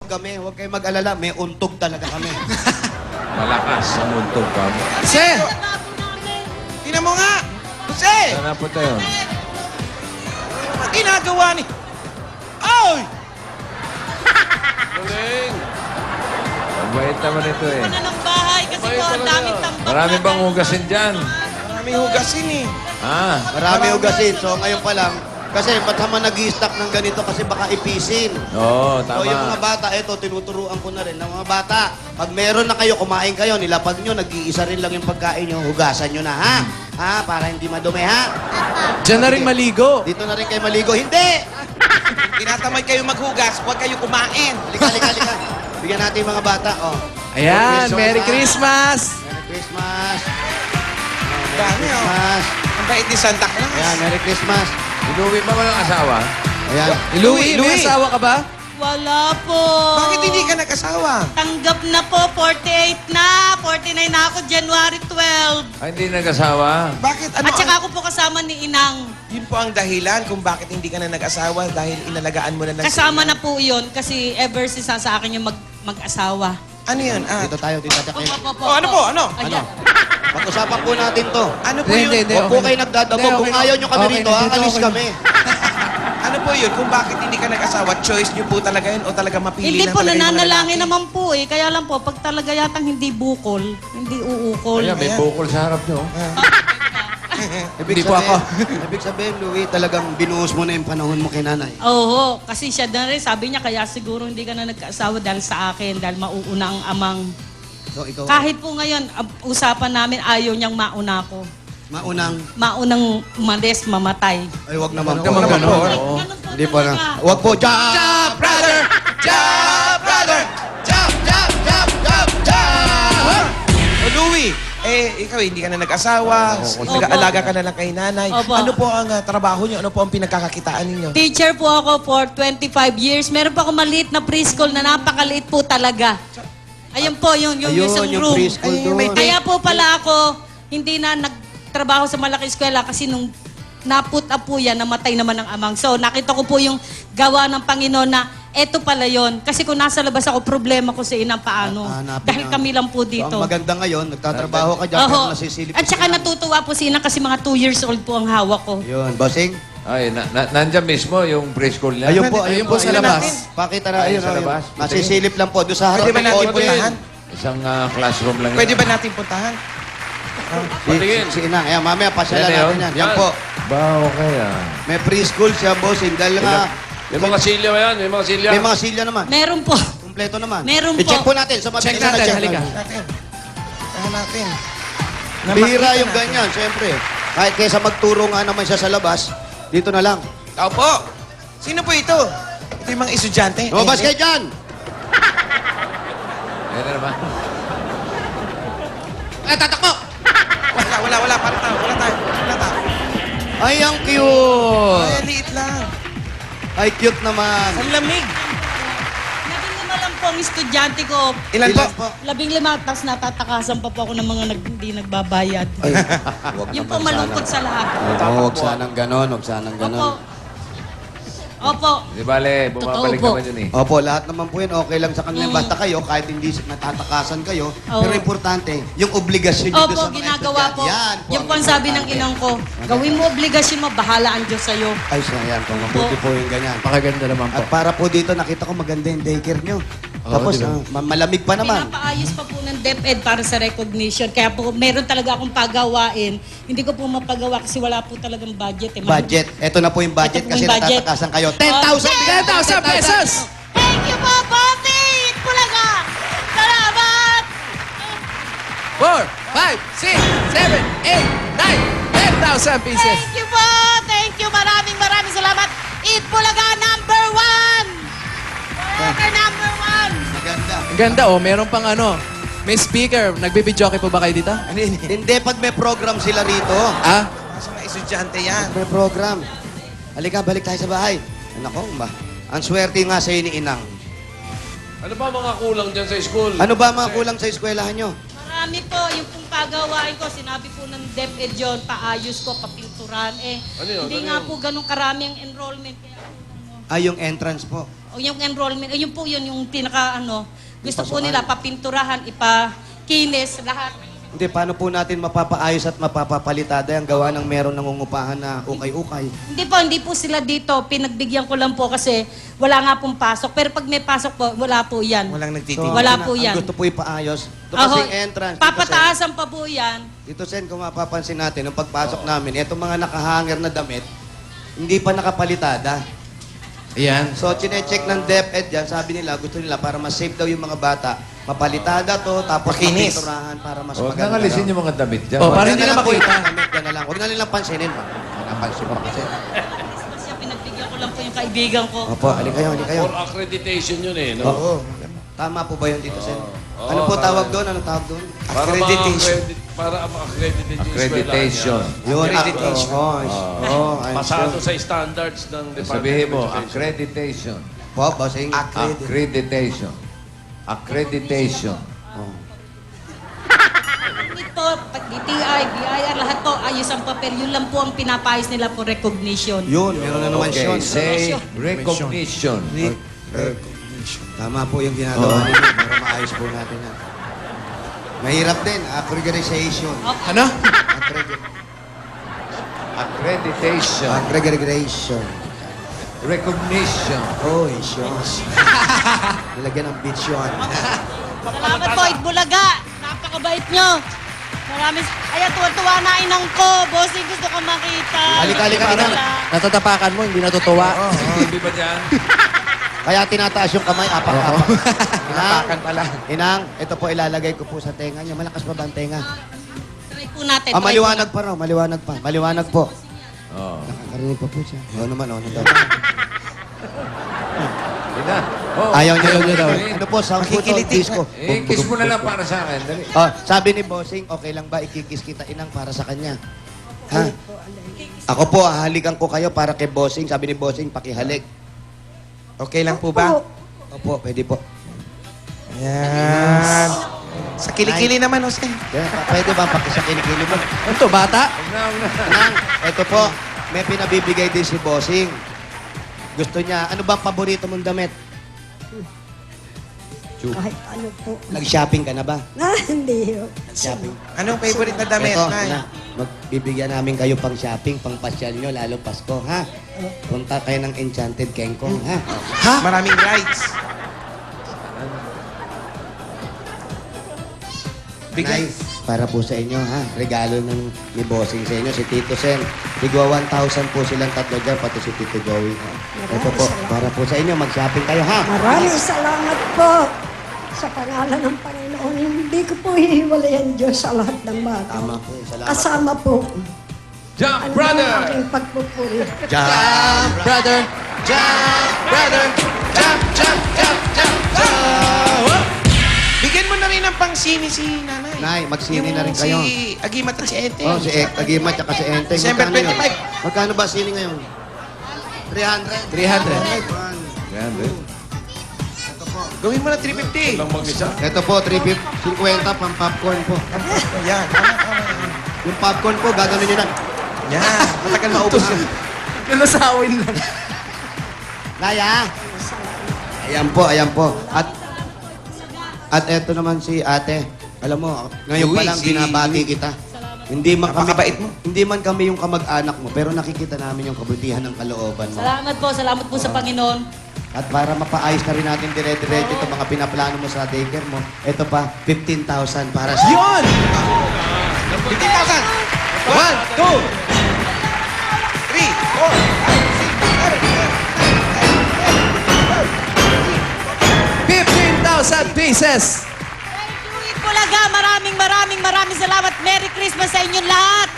kami, huwag kayong mag-alala, may untog talaga kami. Malakas ang untog ka mo. Jose! Tingnan mo nga! Jose! Saan napunta yun? Ang ginagawa ni... Ay! Galing! Mabait naman ito eh. Ano ng bahay kasi po ang daming tambak. Marami bang hugasin dyan? Maraming hugasin eh. Ah, Marami hugasin. So ngayon pa lang, kasi ba't naman nag-i-stock ng ganito kasi baka ipisin. oo, So yung mga tama. bata, eto, tinuturuan ko na rin ng mga bata. Pag meron na kayo, kumain kayo, nilapag nyo, nag-iisa rin lang yung pagkain nyo, hugasan nyo na, ha? Ha? Para hindi madumi, ha? Diyan na rin maligo. Dito na rin kayo maligo. Hindi! Tinatamad kayo maghugas, huwag kayo kumain. Lika. Bigyan natin yung mga bata, oh. Ayan, Merry Christmas. Christmas! Merry Christmas. Merry Dami, oh. Christmas. Ang bait ni Santa Claus. Ayan, Merry Christmas. Inuwi pa ba ng asawa? Ayan. Louie, may asawa ka ba? Wala po. Bakit hindi ka nag-asawa? Tanggap na po, 48 na. 49 na ako, January 12. Ay, hindi nag-asawa. Bakit? Ano At saka ang- ako po kasama ni Inang. Yun po ang dahilan kung bakit hindi ka na nag-asawa dahil inalagaan mo na lang Kasama na po yun kasi ever since sa akin yung mag-asawa. Ano yun? Dito tayo, dito tayo. Oh, ano po? Ano? Ayan. Pag-usapan po natin to. Ano po yun? Hindi, Huwag po okay. kayo nagdadabo. Hindi, Kung okay. ayaw nyo kami Okay, rito, dito aalis okay. kami. Ano po yun? Kung bakit hindi ka nag-asawa, choice niyo po talaga yun o talaga mapili Hindi lang po, talaga yung mga nananalangin lalaki? naman po eh. Kaya lang po, pag talaga yatang hindi bukol, hindi uukol. Ayan, may bukol sa harap nyo. Hindi po ako. Ibig sabihin, Louie, talagang binuhos mo na yung panahon mo kay nanay. Oo, kasi siya na rin, sabi niya, kaya siguro hindi ka na nagkaasawa dahil sa akin, dahil mauuna ang amang. So, ikaw, Kahit po ngayon, usapan namin, ayaw niyang mauna ko. Maunang umalis, mamatay. Ay, wag naman po. Naman Wag ganun. po. Oo. Ganun po Hindi po na. talaga. Wag po. Jump! Jump, brother! Jump, brother! Jump! Jump! Jump! Jump! Jump! O Louie, ikaw hindi ka na nag-asawa, nag-aalaga ka na lang kay nanay. Opo. Ano po ang trabaho niyo? Ano po ang pinagkakakitaan ninyo? Teacher po ako for 25 years. Meron pa ako maliit na preschool na napakaliit po talaga. Ayun po, yung Ayun, isang yung room. preschool Ay, doon. may Kaya po pala ako, hindi na nagtrabaho sa malaki eskwela kasi nung naput up po yan, namatay naman ang amang. So, nakita ko po yung gawa ng Panginoon na eto pala yon. Kasi kung nasa labas ako, problema ko sa inang paano. Hanapin Dahil na. kami lang po So, dito. ang maganda ngayon, nagtatrabaho ka dyan, Oho. pero nasisilip At ka saka sa- natutuwa po si Inang kasi mga 2 years old po ang hawak ko. Yun, bossing. Ay, nandyan mismo yung preschool niya. Ayun po sa ayun labas. natin. Pakita na, Ayun ayun, sa ayun. labas. Nasisilip lang po. Doon sa harap. Pwede ba ng natin audio puntahan? yun. Isang classroom lang Pwede yan. ba natin puntahan? Si Inang. Ayan, mamaya, pasyalan Yan na natin yun? yan. Yan po. Ba, okay ah. May preschool siya, bossing. Dahil nga, May mga silya ba yan? May mga silya? may mga silya naman. Meron po. Kompleto naman. Meron po. I-check po natin. Sa Check mabilis na natin, check. halika. Natin. Puntahan natin. Na Bihira makita yung natin. ganyan, siyempre. Kahit kaysa magturo nga naman siya sa labas, dito na lang. Opo. Sino po ito? Ito yung mga estudyante. Lumabas kayo dyan! Ayan na naman. Tatakbo! Wala. Para tayo. Wala tayo. Ay, ang cute! Ay, liit lang. Ay, cute naman. Ang lamig. 15 lang po ang estudyante ko. Ilan po? 15, tapos natatakasan pa po ako ng mga hindi nagbabayad. Ay, wag Yung naman po malungkot sana. sa lahat. Oo, wag sanang ganon, wag sanang Opo. ganon. Opo. Di bale, bumabalik Totoo po. naman yun eh. Opo, lahat naman po yun, okay lang sa kanila. Basta kayo, kahit hindi natatakasan kayo, Oo. pero importante, yung obligasyon nyo doon Opo, sa mga ginagawa po. estudyante. Yan Yung po ang sabi ng importante. inang ko, gawin mo obligasyon mo, bahala ang Diyos sa'yo. Ay, so yan po, mabuti po yung ganyan. Pakaganda naman po. At para po dito, nakita ko maganda yung daycare nyo. Oo, Tapos, di ba? malamig pa naman. Pinapaayos pa po ng DepEd para sa recognition. Kaya po, meron talaga akong pagawain. Hindi ko po mapagawa kasi wala po talagang budget. Eh. Budget. Ito na po yung budget Ito po kasi yung budget. natatakasan kayo. 10,000! 10,000 pesos! Thank you po, Bote! Pulaga! Salamat! 4, 5, 6, 7, 8, 9, 10,000 pieces. Thank you po! Thank you! Maraming salamat! Eat Pulaga number 1! Forever number 1! Maganda. Ang ganda oh, meron pang ano. May speaker. Nagbibidyoke po ba kayo dito? Hindi, pag may program sila rito. Ah? Sa mga estudyante yan. May program. Halika, balik tayo sa bahay. Nako, ba? Ang swerte nga sa'yo ni Inang. Ano ba mga kulang dyan sa school? Ano ba mga kulang sa eskwelahan nyo? Marami po, yung pong pagawain ko, sinabi po ng DepEd yun, paayos ko, papinturan. Eh, Ano yun? hindi Ano nga yun? po ganun karami ang enrollment. Kaya po, ano, Ay, yung entrance po. O yung enrollment, yun po yun, yung pinaka gusto po Pasukan. nila papinturahan, ipakinis, lahat. Hindi, paano po natin mapapaayos at mapapapalitada yung gawa ng meron nangungupahan na ukay-ukay? Hindi po sila dito. Pinagbigyan ko lang po kasi wala nga pong pasok. Pero pag may pasok po, wala po yan. Walang nagtitigil. Wala po yan. Ang gusto po ipaayos. Ito Aho, kasing entrance. papataasan pa po yan. Dito, Sen, kung mapapansin natin, nung pagpasok namin, itong mga nakahanger na damit, hindi pa nakapalitada. Ayan. So, chinecheck ng DepEd yan, sabi nila, gusto nila para mas safe daw yung mga bata, mapalitada to, tapos Makinis. mapinturahan para mas Huwag maganda. nang alisin yung mga damit dyan. Oh, para Yan hindi na na lang po makita. yung damit, yan na lang. Huwag na nilang pansinin. Napansin mo kasi. Kasi pinagbigyan ko lang po yung kaibigan ko. Opo, alin kayo, alin kayo. For accreditation yun eh, no? Oo. Tama po ba yun dito, Sen? Ano po tawag doon? Anong tawag doon? Para Accreditation. para ma-accredit yung Accreditation. eskwelahan Yun, Accreditation. Oo, niya. Pasado sa standards ng Department Sabihin mo, of Education. accreditation. Po, bossing. Accreditation. Accreditation. Oh. Ito, pag DTI, BIR, lahat po, ayos ang papel. Yun lang po ang pinapayos nila po recognition. Yun, meron na naman Okay, yun. say recognition. Tama po yung ginagawa ninyo para maayos po natin yan. Mahirap din, accreditation. Ano? Accreditation. Accreditation. Recognition. Oh, isyon. Nilagyan ng bitch yun. Salamat po, Itbulaga. Napakabait nyo. Maraming, ayan, tuwa-tuwa na inang ko. Bossing, gusto ko makita. Halika, halika, Parang- halika. Natatapakan mo, hindi natutuwa. TV ba dyan? Kaya tinataas yung kamay, apak-apak. Tinapakan pala. Inang, ito po ilalagay ko po sa tenga niya. Malakas pa ba ang tenga? Try po natin. Ah, maliwanag pa raw, maliwanag pa. Maliwanag po. Oo. Nakakarinig pa po siya. Oo naman, oo naman. Ina. Oh, Ayaw niya Ayaw niya daw. Ano po, sound po to, Makikilitik. disco. kiss mo na lang para sa akin. Dali. Oh, sabi ni Bossing, okay lang ba ikikis kita inang para sa kanya? Ha? Ako po, hahalikan ko kayo para kay Bossing. Sabi ni Bossing, pakihalik. Okay lang po ba? Opo, pwede po. Ayan. Sa kilikili naman, Jose. Pwede ba pakisakinikili mo? Ano to, bata? Huwag na, huwag na. Inang, ito po, may pinabibigay din si Bossing. Gusto niya, ano bang paborito mong damit? Kahit ano po. Nag-shopping ka na ba? Hindi yun. Shopping. Anong favorite na damit, Ito, Nay? na, magbibigyan namin kayo pang shopping, pang pasyal nyo, lalo Pasko, ha? Punta kayo ng Enchanted Kengkong, ha? Ha? Maraming rides. Bigay. Nay, para po sa inyo, ha? Regalo ng ni Bossing sa inyo, si Tito Sen. Tigwa 1,000 po silang tatlo dyan, pati si Tito Joey. Ito po, para po sa inyo, mag-shopping kayo, ha? Maraming salamat po sa pangalan ng Panginoon. Hindi ko po hihiwalayan Diyos sa lahat ng bagay. Tama po, salamat. Kasama po. Jump, Ano brother! ang aking pagpupuri. Jump! Brother! Jump, brother! Jump, jump, jump, jump, jump! Bigyan mo na rin ng pangsini si nanay. Nay, magsini Yung na rin kayo. Si Agimat at si Ete. Oh, si Ek, Tagima, tsaka si Enteng. December Magkano yun? 25. Magkano ba sini ngayon? 300? 300. Yan, Gawin mo na 350. Lang mag-isa. Ito po, 350, 50 pang popcorn po. Yan, tama, tama. Yung popcorn po, gagawin nyo na. Yan, matagal maubos yun. Nalasawin lang. Naya! Ayan po, ayan po. At eto naman si ate. Alam mo, ngayon pa Uy, lang si binabati kita. Hindi man Napakabait mo. Hindi man kami yung kamag-anak mo, pero nakikita namin yung kabutihan ng kalooban mo. Salamat po sa Panginoon. At para mapaayos na rin natin dire-diretso itong mga pinaplano mo sa daycare mo, ito pa, 15,000 para sa... Yun! 15,000! 1, 2, 3, 15,000 pieces! Thank you, Itbulaga. Maraming salamat. Merry Christmas sa inyong lahat.